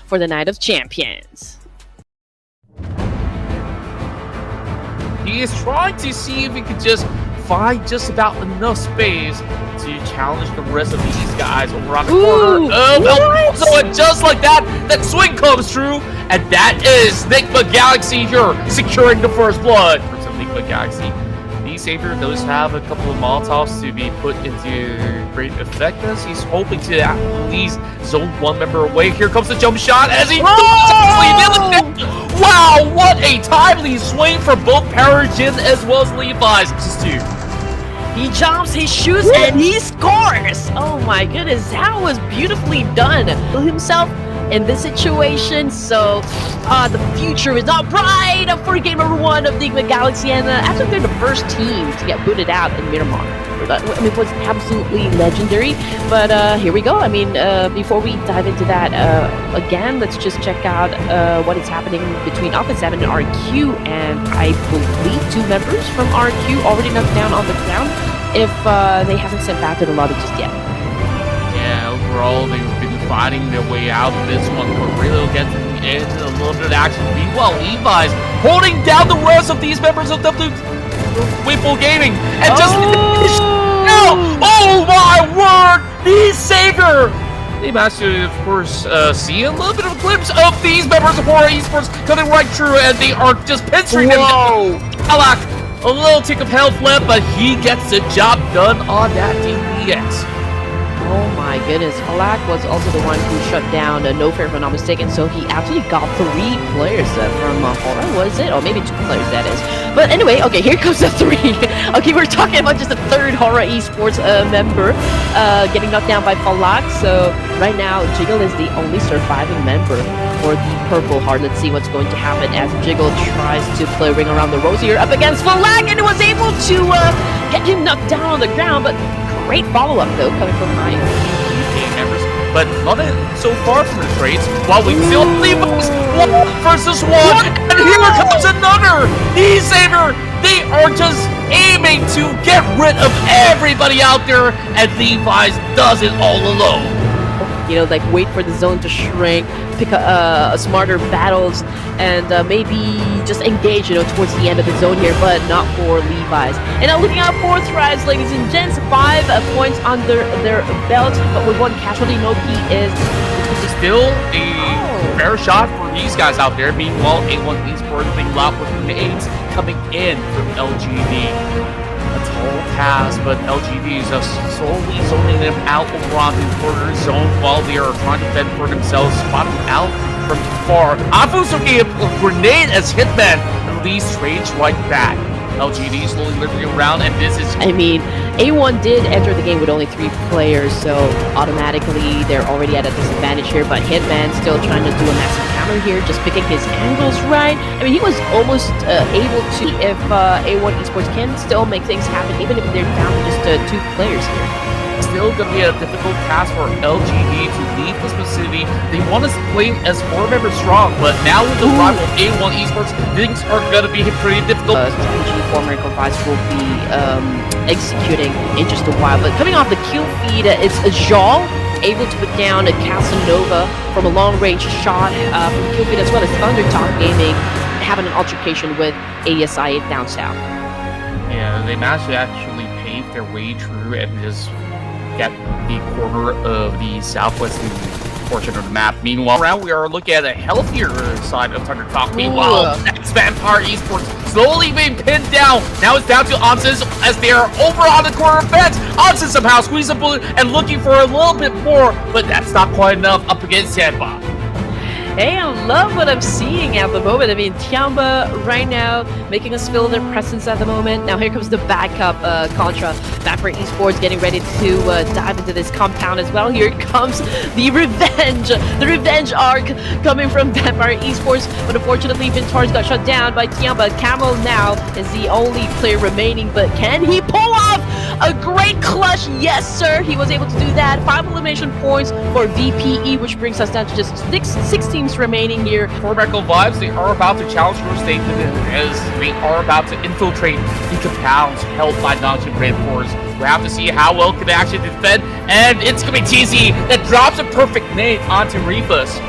for the Night of Champions. He is trying to see if he could just find just about enough space to challenge the rest of these guys over on the corner. So just like that, that swing comes through, and that is Enigma Galaxy here, securing the first blood. For some Enigma Galaxy, the Savior does have a couple of Molotovs to be put into great effect as he's hoping to at least zone one member away. Here comes the jump shot as he wow, what a timely swing for both Parajin as well as Levi's. Just two. He jumps, he shoots, and he scores! Oh my goodness, that was beautifully done. Himself in this situation, so the future is not bright for game number 1 of Enigma Galaxy, and actually they're the first team to get booted out in Miramar. I mean, it was absolutely legendary, but here we go. I mean, before we dive into that, again, let's just check out what is happening between Alpha 7 and RQ, and I believe 2 members from RQ already knocked down on the ground if they haven't sent back to the lobby just yet. Yeah, overall, they've been fighting their way out of this one, but really will get into a little bit of action. Meanwhile, Levi's holding down the rest of these members of Whipple Gaming, and just oh my word, the Savior! They managed to, of course, see a little bit of a glimpse of these members of Horror Esports coming right through, and they are just pinching them. Alak, a little tick of health left, but he gets the job done on that DPS. Oh my goodness, Halak was also the one who shut down No Fair, if I'm not mistaken, so he actually got 3 players from Horror, was it? Or maybe 2 players, that is. But anyway, okay, here comes the 3. Okay, we're talking about just the 3rd Horror Esports member getting knocked down by Falak, so right now, Jiggle is the only surviving member for the Purple Heart. Let's see what's going to happen as Jiggle tries to play Ring Around the Rosy here up against Falak, and was able to get him knocked down on the ground, but great follow-up, though, coming from Ryan. Members, but nothing so far from the trades. While we still leave us 1 versus 1, and here comes another. The Savior, they are just aiming to get rid of everybody out there, and Levi's does it all alone. You know, like wait for the zone to shrink, pick a smarter battles, and maybe just engage, you know, towards the end of the zone here, but not for Levi's. And now looking out for Thrives, ladies and gents, 5 points under their belt, but with 1 casualty. NOC is still a fair shot for these guys out there. Meanwhile, A1 Esports being locked with nades coming in from LGD. A tall task, but LGD is just slowly zoning them out over on the corner zone while they are trying to fend for themselves, spotting out from far. Afu's looking at a grenade as Hitman released Rage right back. LGD slowly lifting around, and this is... I mean, A1 did enter the game with only 3 players, so automatically they're already at a disadvantage here, but Hitman still trying to do a massive counter here, just picking his angles right. I mean, he was almost able to, if A1 Esports can still make things happen, even if they're down to just 2 players here. Still going to be a difficult task for LGD to leave this vicinity. They want to play as 4 members strong, but now with the rival A1 Esports, things are going to be pretty difficult. Strategy former Vice will be executing in just a while, but coming off the kill feed, it's Jal able to put down a Casanova from a long-range shot from the kill feed, as well as Thundertalk Gaming having an altercation with ASI down south. Yeah, they managed to actually pave their way through and just get the corner of the southwestern portion of the map. Meanwhile, around we are looking at a healthier side of Thunder Talk. Meanwhile, Vampire Esports slowly being pinned down. Now it's down to Ansys as they are over on the corner fence. Ansys somehow squeezes a bullet and looking for a little bit more, but that's not quite enough up against Sandbox. Hey, I love what I'm seeing at the moment. I mean, Tiamba right now making us feel their presence at the moment. Now here comes the backup Contra. Vampire Esports getting ready to dive into this compound as well. Here comes the revenge arc coming from Vampire Esports. But unfortunately, Vintar's got shut down by Tiamba. Camel now is the only player remaining, but can he pull off a great clutch? Yes, sir. He was able to do that. 5 elimination points for VPE, which brings us down to just 6 teams remaining here. For Medical Vibes, they are about to challenge for statement as they are about to infiltrate the compounds held by Nocturne Reinforce. We'll have to see how well can they actually defend, and it's going to be TZ that drops a perfect nade onto Refus.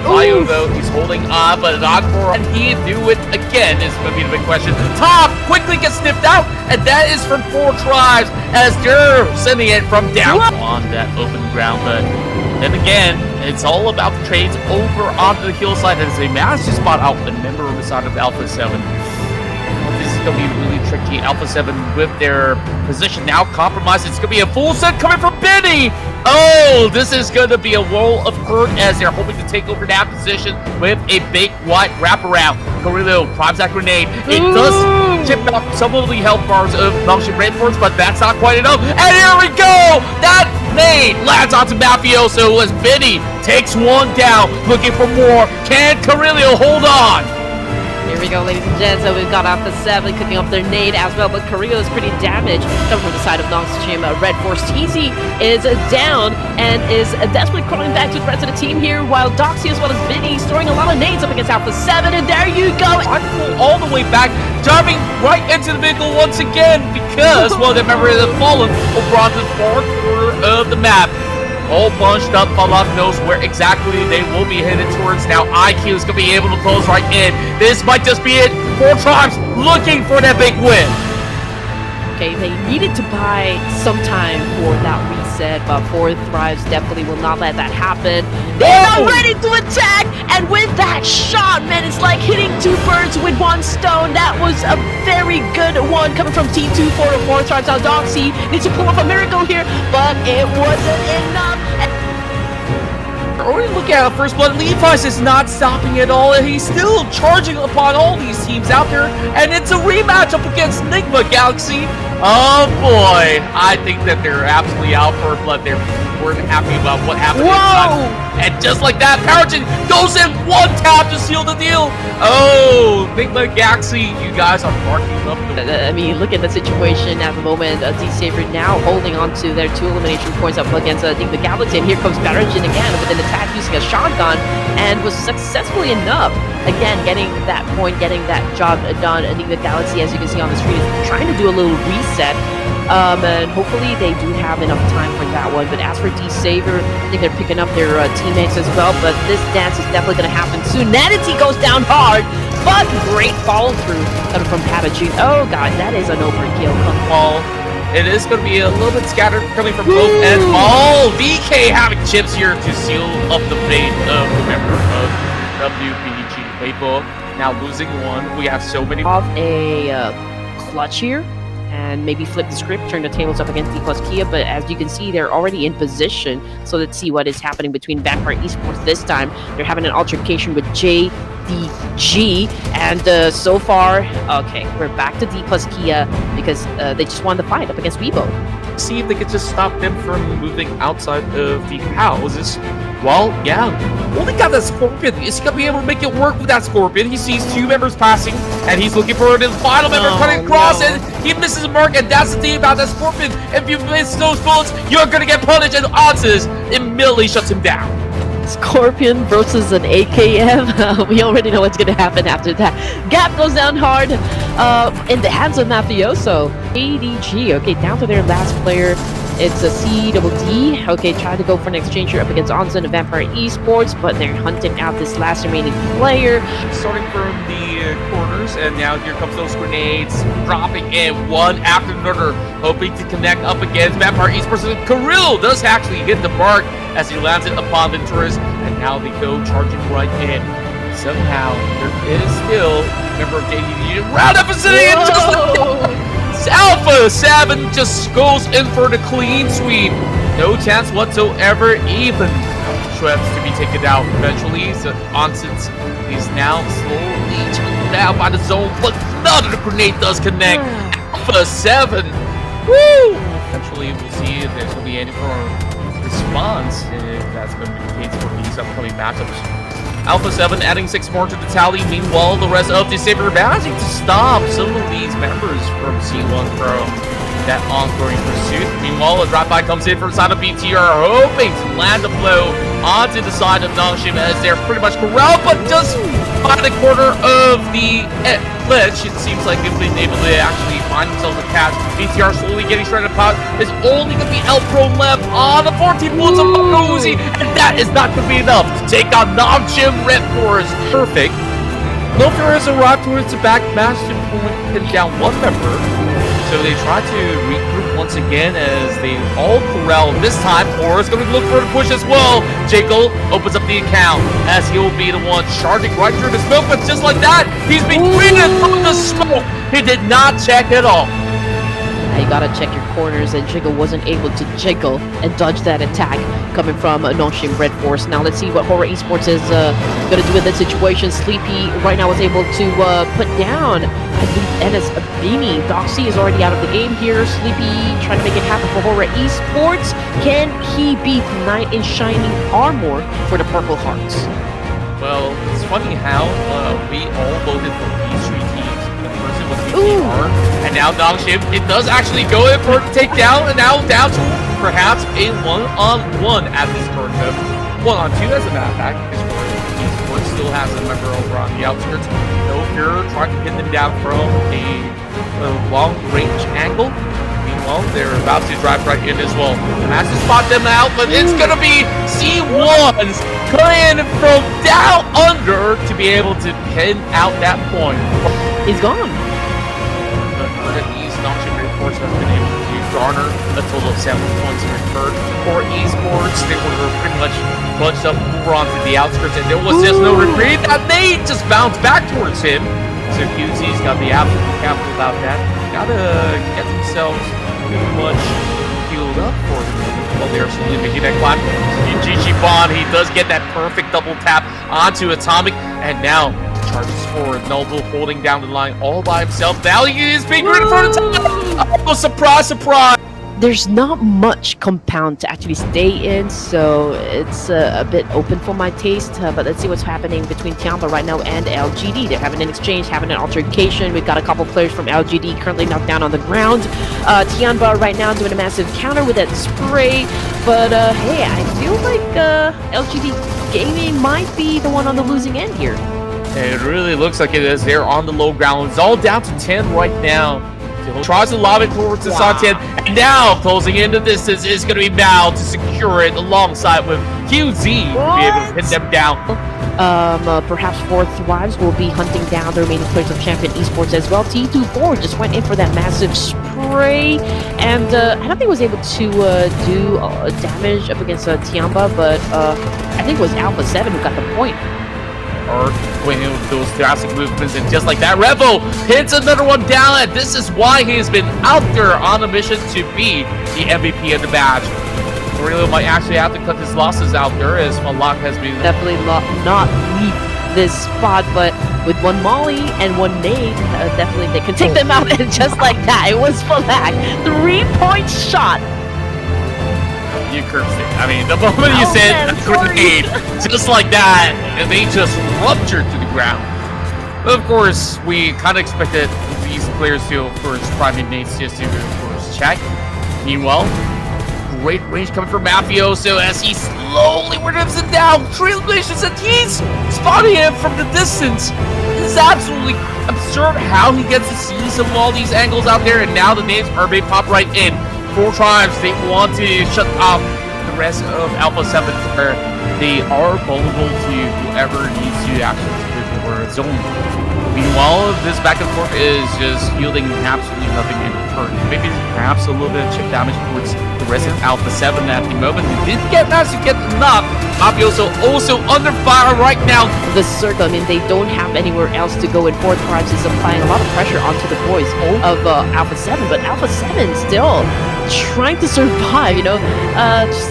Mayo, though, he's holding on, but not for and he do it again is going to be the big question. Top quickly gets sniffed out, and that is from 4 tribes as they're sending it from down on that open ground. But then again, it's all about the trades over onto the hillside as they manage to spot out a member on the side of Alpha 7. This is going to be really tricky. Alpha 7 with their position now compromised. It's going to be a full set coming from Benny. Oh, this is going to be a roll of hurt as they're hoping to take over that position with a big white wraparound. Carrillo primes that grenade. It does chip out some of the health bars of Noxious Reinforcements, but that's not quite enough. And here we go! That nade lands onto Mafioso as Benny takes one down, looking for more. Can Carrillo hold on? Here we go, ladies and gents. So we've got Alpha 7 cooking up their nade as well, but Carrillo is pretty damaged. Coming from the side of Noxious Red Force, TZ is down and is desperately crawling back to the rest of the team here, while Doxy as well as Vinny throwing a lot of nades up against Alpha 7, and there you go! All the way back, diving right into the vehicle once again because, well, the member of the fallen over onto the far corner of the map. All bunched up, Fallout knows where exactly they will be headed towards. Now IQ is going to be able to close right in. This might just be it. 4 tribes looking for that big win. Okay, they needed to buy some time for that reset, but 4 Thrives definitely will not let that happen. They're not ready to attack, and with that shot, man, it's like hitting 2 birds with 1 stone. That was a very good one coming from Team 2 for 4 Thrives. Now Doxy needs to pull off a miracle here, but it wasn't enough. Already looking at First Blood, Levi's is not stopping at all, and he's still charging upon all these teams out there, and it's a rematch up against Enigma Galaxy. Oh boy, I think that they're absolutely out for blood. They weren't happy about what happened inside. And just like that, Paragen goes in 1 tap to seal the deal. Oh, Enigma Galaxy, you guys are barking up the... I mean, look at the situation at the moment. D-Saber now holding on to their 2 elimination points up against Enigma Galaxy, and here comes Paragen again with an attack using a shotgun, and was successfully enough. Again, getting that point, getting that job done. Enigma Galaxy, as you can see on the screen, is trying to do a little reset. And hopefully they do have enough time for that one. But as for D-Saver, I think they're picking up their teammates as well. But this dance is definitely going to happen soon. Nanity goes down hard, but great follow through coming from Patachi. Oh, God, that is an overkill. Ball. It is going to be a little bit scattered coming from both ends. Oh, DK having chips here to seal up the fate of the member of WPG Weibo. Now losing 1. We have so many... Off a clutch here, and maybe flip the script, turn the tables up against D plus Kia, but as you can see, they're already in position. So let's see what is happening between Vampire Esports this time. They're having an altercation with JDG, and so far, okay, we're back to D plus Kia because they just won the fight up against Weibo. See if they could just stop them from moving outside of the houses. Well, yeah, only got that Scorpion. Is he gonna be able to make it work with that Scorpion? He sees 2 members passing, and he's looking for the final member cutting across, and he misses the mark, and that's the thing about that Scorpion. If you miss those bullets, you're gonna get punished, and Otis immediately shuts him down. Scorpion versus an AKM. We already know what's going to happen after that. Gap goes down hard in the hands of Mafioso. ADG, okay, down to their last player. It's a CDD. Okay, try to go for an exchange here up against Onsen and Vampire Esports, but they're hunting out this last remaining player. Starting from the corners, and now here comes those grenades, dropping in 1 after another, hoping to connect up against Vampire Esports. Kirill does actually hit the mark as he lands it upon the tourist, and now they go charging right in. Somehow, there is still a member of JDD round up and sitting in just like that. Alpha 7 just goes in for the clean sweep. No chance whatsoever, even threats to be taken out eventually. So Onsens is now slowly choked out by the zone, but none of the grenade does connect. Alpha 7, woo! Eventually, we'll see if there's going to be any form of response, if that's going to be the case for these upcoming matchups. Alpha 7 adding 6 more to the tally. Meanwhile, the rest of the Saber managing to stop some of these members from C1 from that ongoing pursuit. Meanwhile, a drive-by comes in from the side of BTR, hoping to land a blow onto the side of Nongshim as they're pretty much corralled, but just by the corner of the ledge. It seems like they've been able to actually find themselves a catch. BTR slowly getting straight pot. Is only going to be L-Pro left on the 14 bullets of Uzi, and that is not going to be enough to take on non-Jim Red Forest. Perfect. Lofer has arrived towards the back match to pin down one member. So they try to regroup once again as they all corral this time. Or is going to look for the push as well. Jacob opens up the account as he will be the one charging right through the smoke. But just like that, he's been greeted from the smoke. He did not check at all. You gotta check your corners, and Jiggle wasn't able to jiggle and dodge that attack coming from NOC Red Force. Now let's see what Horror Esports is gonna do in this situation. Sleepy right now was able to put down, I believe, Ennis Abini. Doxy is already out of the game here. Sleepy trying to make it happen for Horror Esports. Can he beat Knight in Shining Armor for the Purple Hearts? Well, it's funny how we all voted for these three teams. The person was BTR, and now Dongship, it does actually go in for the takedown, and now down to perhaps a one-on-one at this current moment. 1-on-2 as a matter of fact, because Esports still has a member over on the outskirts. No Fear trying to pin them down from a long-range angle. Meanwhile, they're about to drive right in as well. And has to spot them out, but it's going to be C1's coming from down under to be able to pin out that point. He's gone. But East Notch Force has been able to garner a total of 7 points in return. For Esports, they were pretty much bunched up over onto the outskirts, and there was just no retreat. And they just bounced back towards him. So QZ's got the absolute capital about that. Gotta get themselves pretty much healed up for them. Well, they're slowly making that climb. GG Bond, he does get that perfect double tap onto Atomic, and now charges forward. Noble holding down the line all by himself. Now he is being ready for the top. Oh, surprise, surprise. There's not much compound to actually stay in, so it's a bit open for my taste. But let's see what's happening between Tiamba right now and LGD. They're having an exchange, having an altercation. We've got a couple players from LGD currently knocked down on the ground. Tiamba right now doing a massive counter with that spray. But hey, I feel like LGD Gaming might be the one on the losing end here. It really looks like it is. They're on the low ground. It's all down to 10 right now. Tries to lob it towards the side 10, and now closing into this is going to be Mal to secure it alongside with QZ to be able to pin them down. Perhaps Fourth Wives will be hunting down the remaining players of Champion Esports as well. T24 just went in for that massive spray, and I don't think he was able to do damage up against Tiamba, but I think it was Alpha 7 who got the point. Or going in with those drastic movements, and just like that, Revo hits another one down, and this is why he has been out there on a mission to be the MVP of the match. Aurelio might actually have to cut his losses out there, as Malak has been definitely not leave this spot, but with one Molly and one nade, definitely they can take them out, and just like that, it was Malak. 3-point shot. You cursed it. I mean, the moment you said a grenade, just like that, and they just ruptured to the ground. But of course, we kind of expected these players to, of course, priming mates just to, of course, check. Meanwhile, great range coming from Mafioso as he slowly rips it down. Trailblazers, and he's spotting him from the distance. This is absolutely absurd how he gets to see some of all these angles out there, and now the names are being popped right in. 4 tribes, they want to shut off the rest of Alpha 7 where they are vulnerable to whoever needs to actually take over its own. Meanwhile, this back and forth is just yielding absolutely nothing in return. Maybe perhaps a little bit of chip damage towards the rest of Alpha 7 at the moment. They did manage to get the knock. Mafioso also under fire right now. The circle, I mean, they don't have anywhere else to go, and Fourth Tribes is applying a lot of pressure onto the boys of Alpha 7, but Alpha 7 still trying to survive, you know,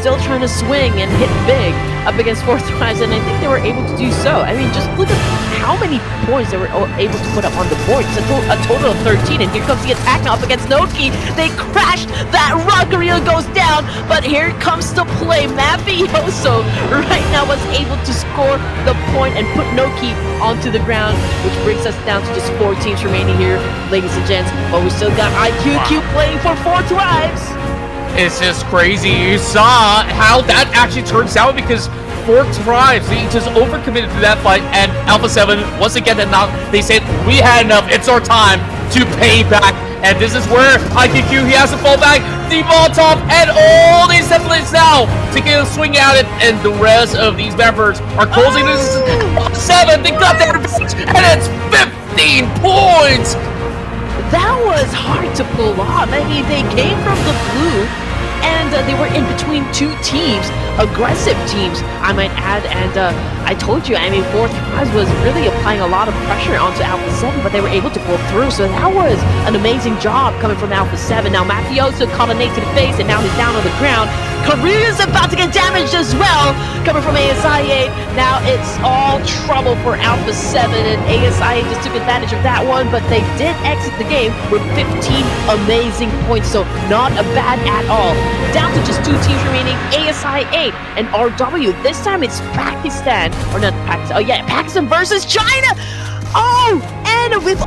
still trying to swing and hit big up against Fourth Tribes, and I think they were able to do so. I mean, just look at how many points they were able to put up on the board. It's a total of 13, and here comes the attack now up against Noki. They crash, that Rockerio goes down, but here comes the play. Mafioso right now was able to score the point and put Noki onto the ground, which brings us down to just 4 teams remaining here, ladies and gents, but we still got IQQ playing for 4 Tribes. It's just crazy. You saw how that actually turns out, because 4 tries. They just overcommitted to that fight, and Alpha 7, once again, they said, we had enough, it's our time to pay back. And this is where IQQ, he has to fall back, the Molotov, and all these templates now to get a swing at it, and the rest of these members are closing this 7, they got their advantage, and it's 15 points! That was hard to pull off. I mean, they came from the blue, and they were in between 2 teams, aggressive teams, I might add, and I told you, I mean, 4th Prize was really applying a lot of pressure onto Alpha 7, but they were able to pull through, so that was an amazing job coming from Alpha 7. Now, Mafioso caught a nade to the face, and now he's down on the ground. Korea's about to get damaged as well, coming from ASI 8. Now it's all trouble for Alpha 7, and ASI 8 just took advantage of that one, but they did exit the game with 15 amazing points, so not a bad at all. Down to just 2 teams remaining, ASI 8 and RW. This time it's Pakistan, or not Pakistan, oh yeah, Pakistan versus China! Oh, and with...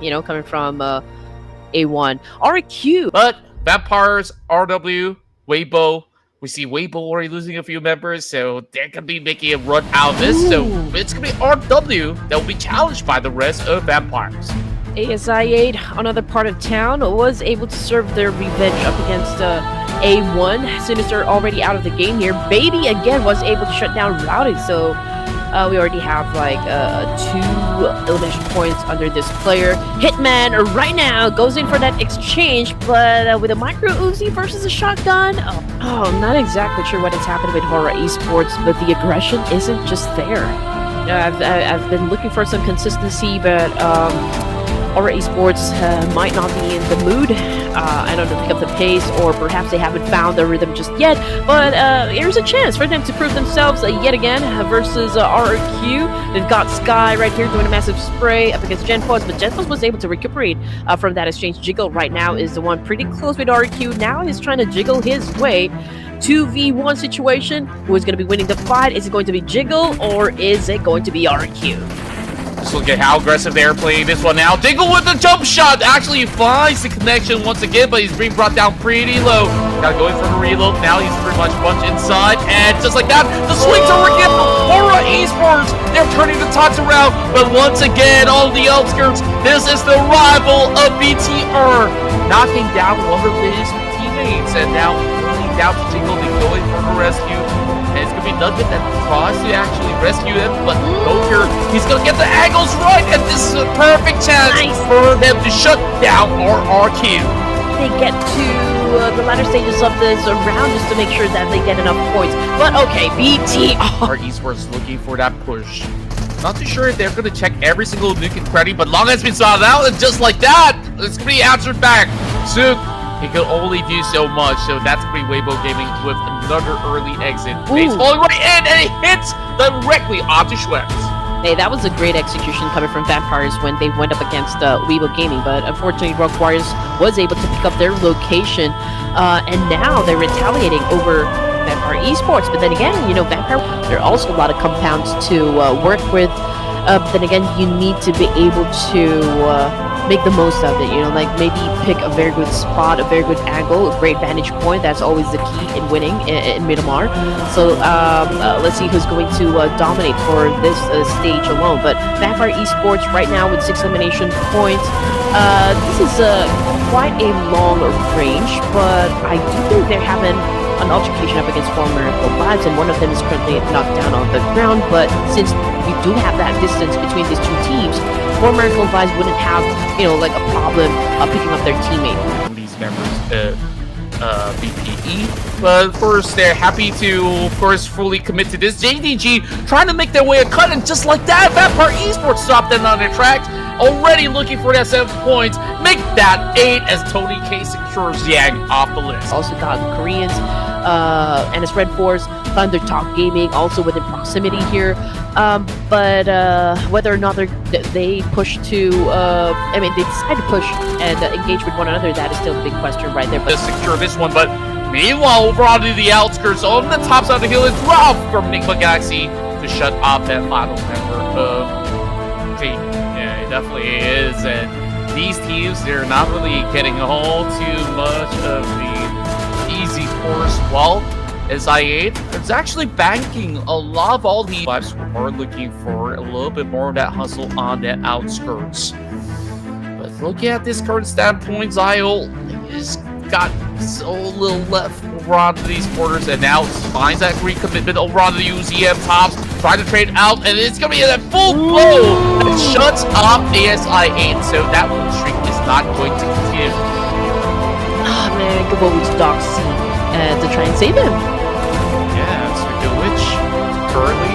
You know, coming from A1. RQ! But Vampires, RW, Weibo, we see Weibo already losing a few members, so they're going to be making a run out of this, so it's going to be RW that will be challenged by the rest of Vampires. ASI 8, another part of town, was able to serve their revenge up against A1. As soon as they're already out of the game here, Baby again was able to shut down Routing, so we already have like 2 elimination points under this player. Hitman right now goes in for that exchange, but with a micro Uzi versus a shotgun, oh, not exactly sure what has happened with Horror Esports, but the aggression isn't just there. I've been looking for some consistency, but Horror Esports might not be in the mood. I don't know, to pick up the pace, or perhaps they haven't found the rhythm just yet, but here's a chance for them to prove themselves yet again versus RQ. They've got Sky right here doing a massive spray up against Genfos, but Genfos was able to recuperate from that exchange. Jiggle right now is the one pretty close with RQ. Now he's trying to jiggle his way 2v1 situation. Who is going to be winning the fight? Is it going to be Jiggle, or is it going to be RQ? Just look at how aggressive they're playing this one now. Jiggle with the jump shot actually finds the connection once again, but he's being brought down pretty low. Gotta go in for the reload. Now he's pretty much bunched inside, and just like that, the swings over again from Horror Esports. They're turning the tides around, but once again, on the outskirts, this is the rival of BTR, knocking down one of his teammates, and now running down to Jiggle and going for the rescue. And it's going to be Nugget that tries to actually rescue him, but Joker, he's going to get the angles right, and this is a perfect chance for them to shut down RQ. They get to the latter stages of this round just to make sure that they get enough points. But okay, BTR Esports looking for that push. Not too sure if they're going to check every single nuke and credit, but long as it's been sought out, and just like that, it's going to be answered back. Soon. He can only do so much, so that's going to be Weibo Gaming with another early exit. He's falling right in, and he hits directly onto Schweppes. Hey, that was a great execution coming from Vampires when they went up against Weibo Gaming, but unfortunately Rogue Warriors was able to pick up their location, and now they're retaliating over Vampire Esports. But then again, you know, Vampire, there are also a lot of compounds to work with. But then again, you need to be able to make the most of it, you know, like maybe pick a very good spot, a very good angle, a great vantage point. That's always the key in winning in Miramar. So let's see who's going to dominate for this stage alone. But Vampire Esports right now with 6 elimination points. This is quite a long range, but I do think they're having an altercation up against 4 Miracle Vibes, and one of them is currently knocked down on the ground. But since we do have that distance between these 2 teams, 4 Miracle Vibes wouldn't have, you know, like a problem picking up their teammate. These members BPE, but of course they're happy to, of course, fully commit to this. JDG trying to make their way a cut, and just like that, Vampire Esports stopped them on their tracks. Already looking for that 7 points, make that 8 as Tony K secures Yang off the list. Also got Koreans, and it's Red Force, Thunder Talk Gaming, also within proximity here. But whether or not they push to, I mean, they decide to push and engage with one another, that is still a big question right there. But to secure this one, but meanwhile, over onto the outskirts, on the top side of the hill, is Ralph from Enigma Galaxy to shut off that final member of team. Yeah, it definitely is, and these teams, they're not really getting a whole too much of the course, well, as I8 is actually banking a lot of all the vibes are looking for a little bit more of that hustle on the outskirts. But looking at this current standpoint, Zio has got so little left over onto these quarters, and now finds that recommitment over onto the UZM tops, trying to trade out, and it's going to be a full blow that shuts off ASI8, so that win streak is not going to continue. Ah, man, go over to Doc C to try and save him. Yeah, speaking of which, currently,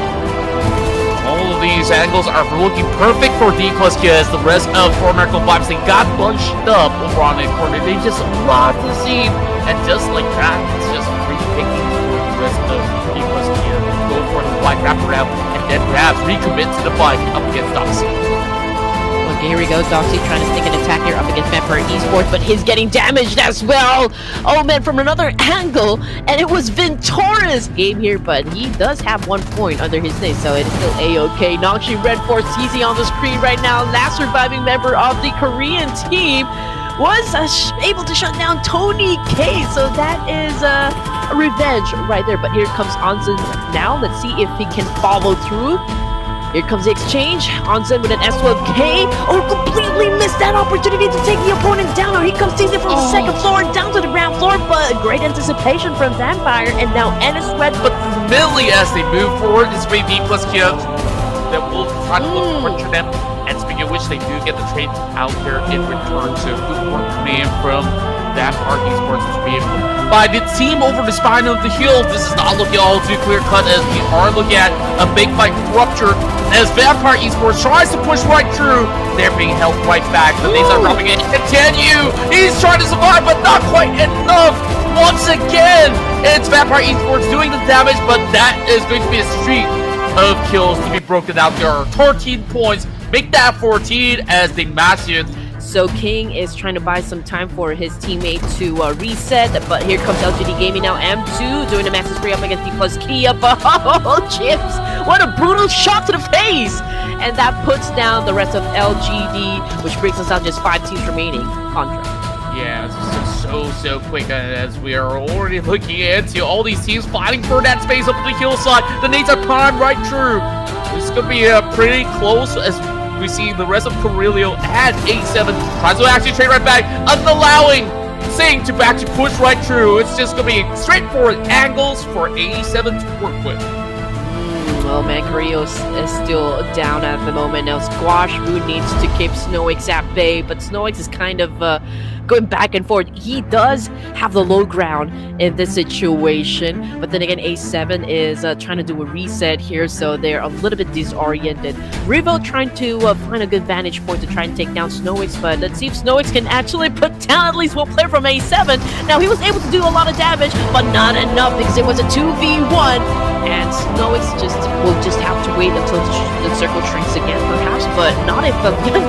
all of these angles are looking perfect for D plus Q as the rest of Four Miracle Vibes, they got bunched up over on the corner. They just lost the scene, and just like that, it's just free picking for the rest of D plus Q. Go for the white wraparound, and then perhaps recommit to the fight up against Doxy. Okay, here we go. Doxy trying to stick an attack here up against Vampire Esports, but he's getting damaged as well. Oh man, from another angle, and it was Ventora's game here, but he does have 1 point under his name, so it is still A-OK. Nongshi Red Force easy on the screen right now. Last surviving member of the Korean team was able to shut down Tony K, so that is a revenge right there. But here comes Onsen now. Let's see if he can follow through. Here comes the exchange. Onsen with an S12K. Oh, completely missed that opportunity to take the opponent down. Now he comes seizing from the second floor down to the ground floor, but great anticipation from Vampire, and now Ennis Sweat. But immediately as they move forward, this may be D plus Q that will try to look to puncture them. And speaking of which, they do get the trade out there in return. So good work coming in from Vampire Esports to be able by the team over the spine of the hill. This is not looking all too clear cut as we are looking at a big fight rupture as Vampire Esports tries to push right through. They're being held right back. The knees are dropping it. Continue. He's trying to survive, but not quite enough. Once again, it's Vampire Esports doing the damage, but that is going to be a streak of kills to be broken out. There are 13 points. Make that 14 as they match it. So King is trying to buy some time for his teammate to reset, but here comes LGD Gaming now. M2 doing a massive spray up against D plus Kia. Oh, chips! What a brutal shot to the face! And that puts down the rest of LGD, which brings us out just 5 teams remaining. Contra. Yeah, this is so quick as we are already looking into all these teams fighting for that space up the hillside. The nades are primed right through. This is going to be pretty close as we see the rest of Corelio at A7 tries to actually trade right back, unallowing Sing to actually push right through. It's just going to be straightforward angles for A7 to work with. Well, man, Corelio is still down at the moment. Now, Squash, who needs to keep SnowX at bay, but SnowX is kind of going back and forth. He does have the low ground in this situation, but then again, A7 is trying to do a reset here, so they're a little bit disoriented. Rivo trying to find a good vantage point to try and take down SnowX, but let's see if SnowX can actually put down at least one player from A7. Now, he was able to do a lot of damage, but not enough because it was a 2v1, and SnowX will just have to wait until the circle shrinks again, perhaps, but not if Villain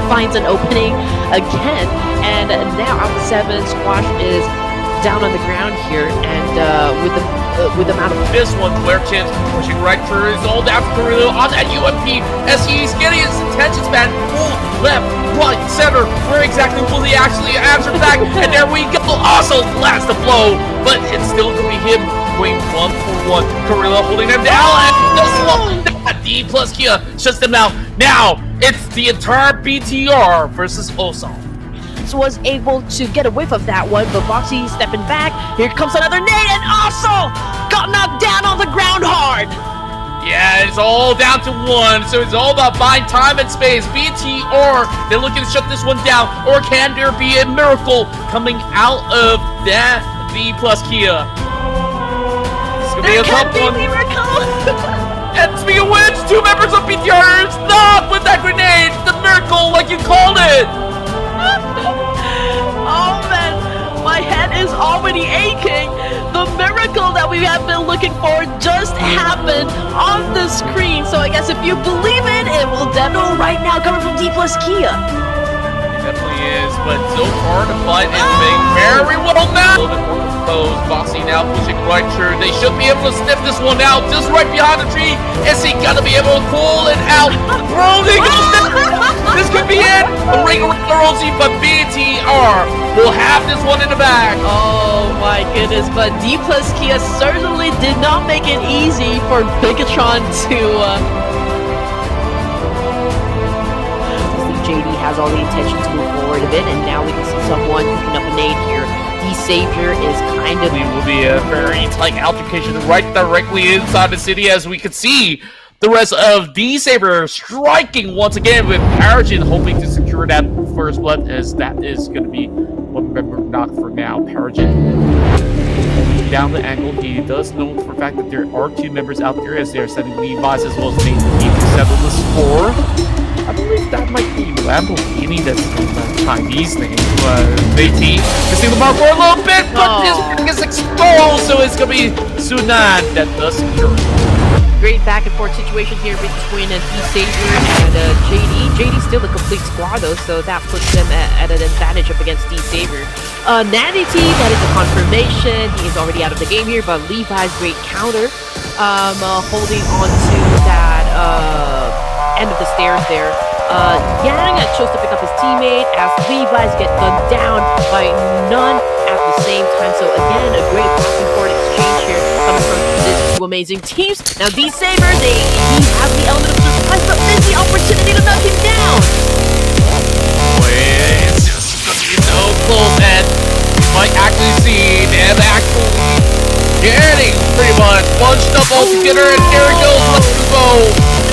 finds an opening again. And now out the 7, Squash is down on the ground here, and with the amount of this one, where Chips pushing right through is all down to Corelio on that UMP as he's getting his attention span full left, right, center. Where exactly will he actually answer back? And there we go. Also lands the blow, but it's still gonna be him going 1-for-1. Corelio holding him down, and D plus Kia shuts them out. Now it's the entire BTR versus Osal. Was able to get a whiff of that one, but Boxy stepping back. Here comes another nade, and also got knocked down on the ground hard. Yeah, it's all down to 1, so it's all about buying time and space. BTR, they're looking to shut this one down, or can there be a miracle coming out of that V plus Kia? It's gonna be a tough one. And speaking of which, 2 members of BTR are stopped with that grenade. The miracle, like you called it. Oh man, my head is already aching. The miracle that we have been looking for just happened on the screen. So I guess if you believe it will definitely right now coming from D plus Kia. It definitely is, but so far the fight is being very well matched. pose. Bossy now pushing right through. They should be able to sniff this one out just right behind the tree. Is he gonna be able to pull it out? Bro, they go this could be it. The ring around the rosy, but BTR will have this one in the bag. Oh my goodness, but D plus Kia certainly did not make it easy for Bigatron to JD has all the intention to move forward a bit, and now we can see someone picking up a nade here. The Savior is kind of... It will be a very tight altercation right directly inside the city, as we can see the rest of the Savior striking once again with Paragin, hoping to secure that first blood, as that is going to be one member knocked for now. Paragin down the angle. He does know for a fact that there are two members out there, as they are sending Levi's as well as Nate to settle the score. I believe that might be Lamborghini, that's the Chinese name. JT missing the mark for a little bit, but his ring is exposed, so it's going to be Sunan that does secure it. Great back and forth situation here between the Savior and JD. JD's still a complete squad though, so that puts them at an advantage up against D Savior. Natty T, that is a confirmation. He is already out of the game here, but Levi's great counter, holding on to that end of the stairs there. Yang chose to pick up his teammate as Levi's get gunned down by none at the same time. So again, a great back and forth exchange here coming from these two amazing teams. Now D Savior, he has the element of surprise, but there's the opportunity to knock him down. It's just gonna be so close, and you might actually see them actually getting pretty much bunched up all together, and there it goes, let's go.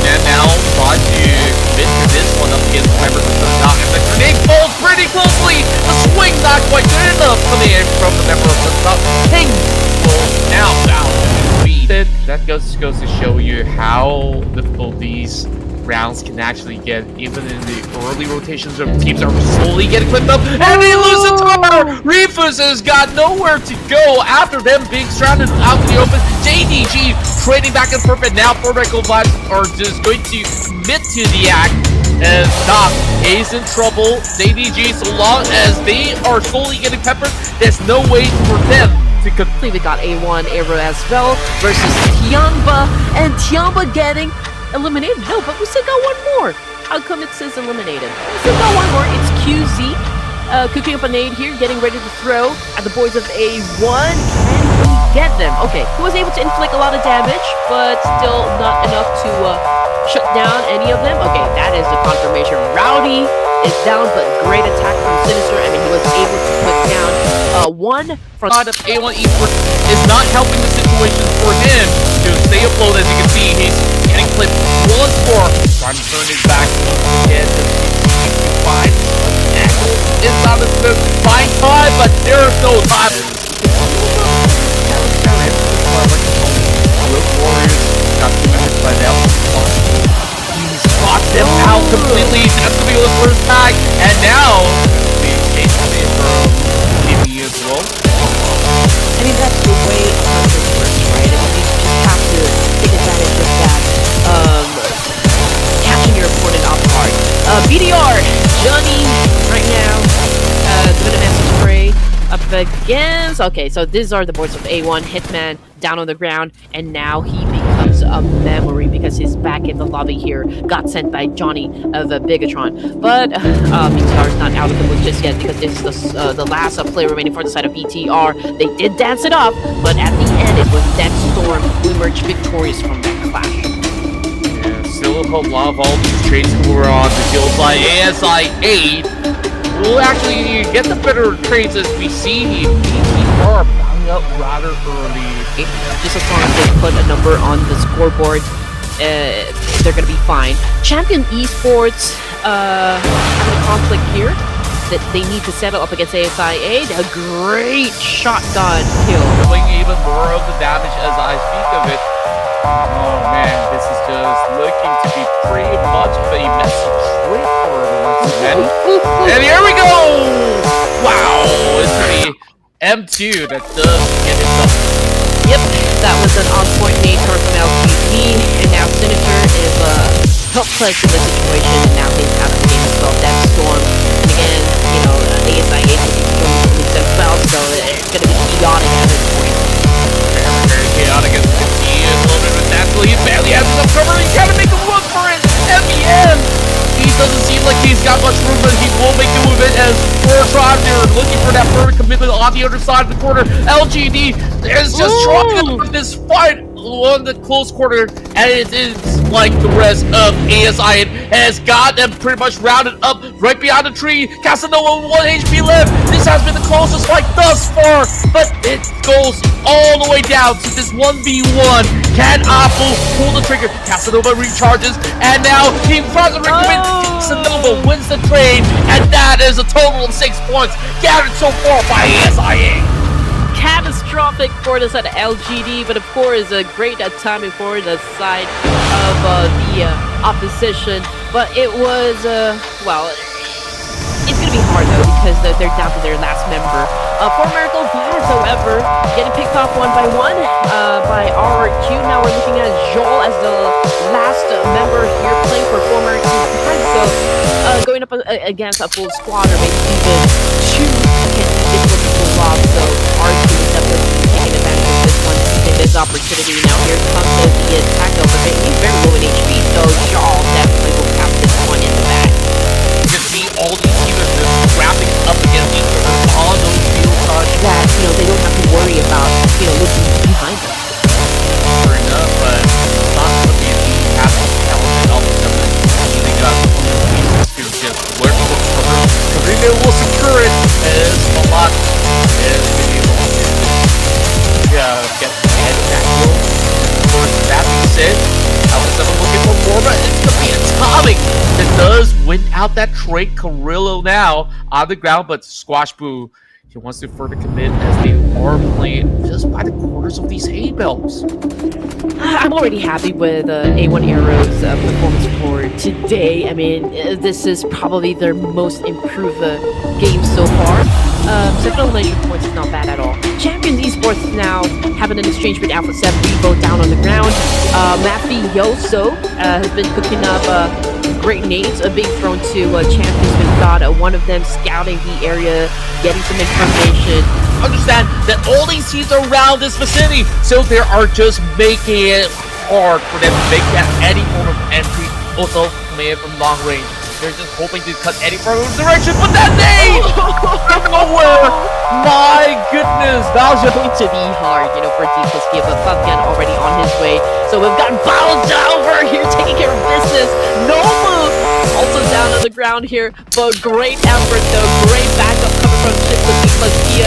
And now try to commit to this one up against Piper with the knock, and the grenade falls pretty closely. The swing not quite good enough coming in from the member of the top. Ping now down to beat. That goes to show you how difficult these rounds can actually get, even in the early rotations of teams are slowly getting clipped up, and they lose the tower. Refus has got nowhere to go after them being surrounded out in the open. JDG trading back and forth, and now Vertical Vibes are just going to commit to the act, and Doc is in trouble. JDG, so long as they are slowly getting peppered, there's no way for them to complete. We got A1 Arrow as well versus Tiamba, and Tiamba getting eliminated. No, but we still got one more. How come it says eliminated? We still got one more. It's QZ cooking up a nade here, getting ready to throw at the boys of A1. Can we get them? Okay, he was able to inflict a lot of damage, but still not enough to shut down any of them. Okay, that is the confirmation. Rowdy is down, but great attack from Sinister. I mean, he was able to put down one from of A1 Esports is not helping the situation for him to stay afloat. As you can see, he's getting clipped once more, trying to turn his back again to find inside the smoke, find time, but there's no time. Warriors got 2 minutes by now. He spots them out completely. That's gonna be the first tag, and now the case coming from TV as well. I mean, that's the way it works, right? I mean, you just have to take advantage of that, catching your opponent off guard. BDR, Johnny, right now, doing a massive spray up against... Okay, so these are the boards of A1, Hitman, down on the ground, and now he becomes a memory because he's back in the lobby here. Got sent by Johnny of Bigatron, but BTR is not out of the woods just yet because this is the last player remaining for the side of BTR. They did dance it off, but at the end it was Death Storm who emerged victorious from that clash. Yeah, still a lot of all these trades who were on the field by ASI 8. We'll actually get the better trades as we see BTR bowing up rather early. Just as long as they put a number on the scoreboard, they're gonna be fine. Champion Esports having a conflict here that they need to settle up against ASI8. A great shotgun kill. Doing even more of the damage as I speak of it. Oh man, this is just looking to be pretty much of a messy trip for the once again. And here we go! Wow, it's the M2 that does get it done. Yep, that was an on-point nade coming from LTD, and now Sinister is helpless in the situation, and now he's out of the game as well. Death Storm And again, you know, ASIA has these as well, so it's going to be chaotic at this point. Very chaotic as you can see. A little bit of a tackle. He barely has enough cover. He's got to make a run for it. At the end, he doesn't seem like he's got much room, but he will make do with it as Fortron there looking for that perfect commitment on the other side of the corner. LGD is just trying to win this fight on the close quarter, and it is like the rest of ASI has got them pretty much rounded up right behind the tree. Casanova with 1 HP left. This has been the closest fight thus far, but it goes all the way down to this 1v1. Can Apple pull the trigger? Casanova recharges, and now he tries to recommit. Casanova wins the trade, and that is a total of 6 points gathered so far by ASIA. Catastrophic for the side of LGD, but of course a great timing for the side of the opposition. But it was, well, it's going to be hard though because they're down to their last member. For Miracle Vaz, however, getting picked off one by by RQ. Now we're looking at Joel as the last member here playing for former Vaz. So going up against a full squad or maybe even 2 can be difficult to pull off. So RQ is definitely taking advantage of this one, seizing this opportunity. Now here comes the attack over there. He's very low in HP, so Joel definitely will have this one in the back. You can see all these healers just wrapping up against each other on those field touch. That, you know, they don't have to worry about, you know, looking behind them. Fair enough, but it's not going to be an easy task to talented all of a sudden. They got to just work for the cover. Carino will secure it as a lot is being able to get the head back. Of course, that being said, I was looking for more, but it's going to be Atomic that does win out that trade. Carrillo now on the ground, but Squash Boo, he wants to further commit as they are playing just by the corners of these hay bales. I'm already happy with A1 Arrow's performance for today. I mean, this is probably their most improved game so far. 790 points is not bad at all. Champions Esports now having an exchange with Alpha 7 Revo down on the ground. Mafioso has been cooking up great nades being thrown to champions. We've got one of them scouting the area, getting some information. Understand that all these teams are around this vicinity, so they are just making it hard for them to make that any form of entry. Also, coming in from long range. They're just hoping to cut any form of direction, but that nade from nowhere! My goodness, that was going to be hard, you know, for D+K, but Pubgan already on his way. So we've got over here taking care of business. No move, also down on the ground here, but great effort though, great backup coming from D+K.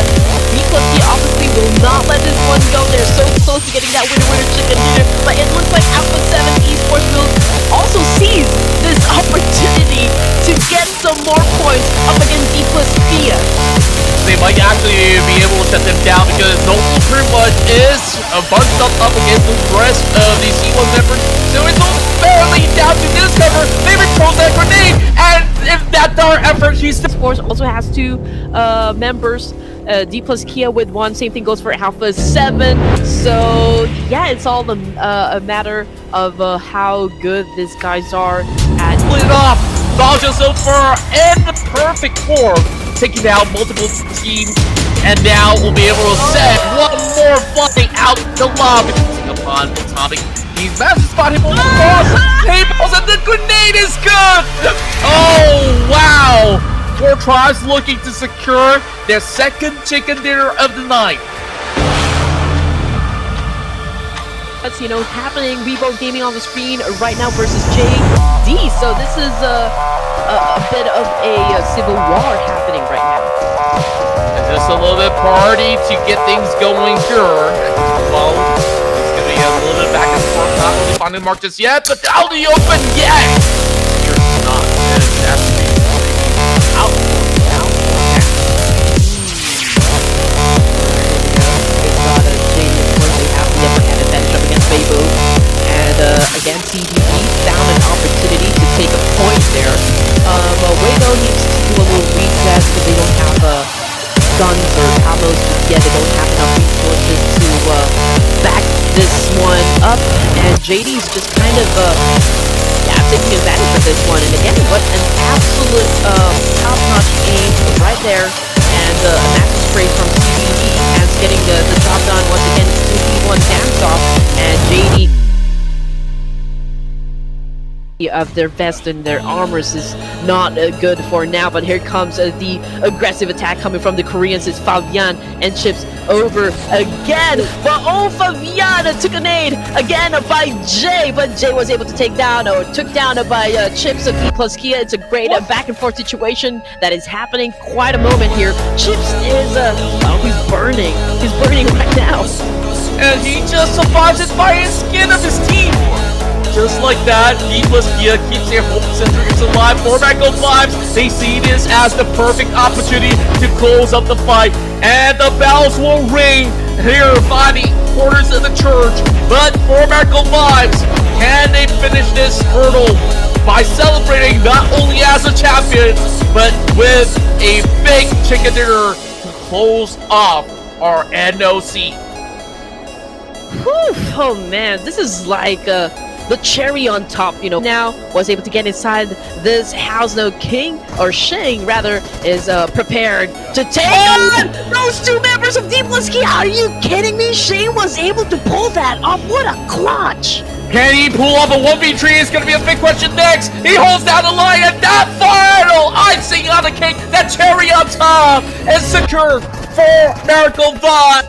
D+K obviously will not let this one go. They're so close to getting that winner chicken dinner, but it looks like Alpha 7 Esports will also seize this opportunity to get some more points up against D+K. They might actually be able to shut them down because Noble pretty much is bunched up against the rest of the C1 members. So it's all barely down to this cover. Maybe throws that grenade, and if that's our effort, she's still. Force also has 2 members. D+K with 1. Same thing goes for Alpha 7. So yeah, it's all a matter of how good these guys are at pulling it off. Balja so far in the perfect form, taking down multiple teams, and now we'll be able to set one more flying out the lobby. Upon Atomic, he's managed to spot him on the cross. Tables, and the grenade is good. Oh wow! 4 tribes looking to secure their second chicken dinner of the night. That's, you know, happening. Revo Gaming on the screen right now versus JD. So this is a bit of a civil war happening right now. And just a little bit party to get things going here. Well, it's going to be a little bit back and forth. Not really finding the mark just yet, but out in the open, yeah! You're not. And that's out. Again, TDB found an opportunity to take a point there. Wayno needs to do a little reset because they don't have guns or combos yet. They don't have enough resources to back this one up. And JD's just kind of yeah, taking advantage of this one. And again, what an absolute top-notch aim right there. And a massive spray from CBD and getting the job done once again. It's 2v1 dance off, and JD of their vest and their armors is not good for now, but here comes the aggressive attack coming from the Koreans. It's Fabian and Chips over again, but Fabian took a nade again by Jay, but Jay was able to take down or took down by Chips of B plus Kia. It's a great back and forth situation that is happening. Quite a moment here. Chips is he's burning right now, and he just survives it by his skin of his teeth. Just like that, B plus Kia keeps their home centers alive. Format Go Vibes, they see this as the perfect opportunity to close up the fight. And the bells will ring here by the quarters of the church. But Format Go Vibes, can they finish this hurdle by celebrating not only as a champion, but with a big chicken dinner to close off our NOC? Whew, oh man, this is like the cherry on top, you know. Now was able to get inside this house. No King or Shang rather is prepared to take on those two members of D plus Kia. Are you kidding me? Shane was able to pull that off. What a clutch! Can he pull off a 1v3? It's gonna be a big question next. He holds down the line, and that final icing on the cake, that cherry on top, is secure for Miracle Bot.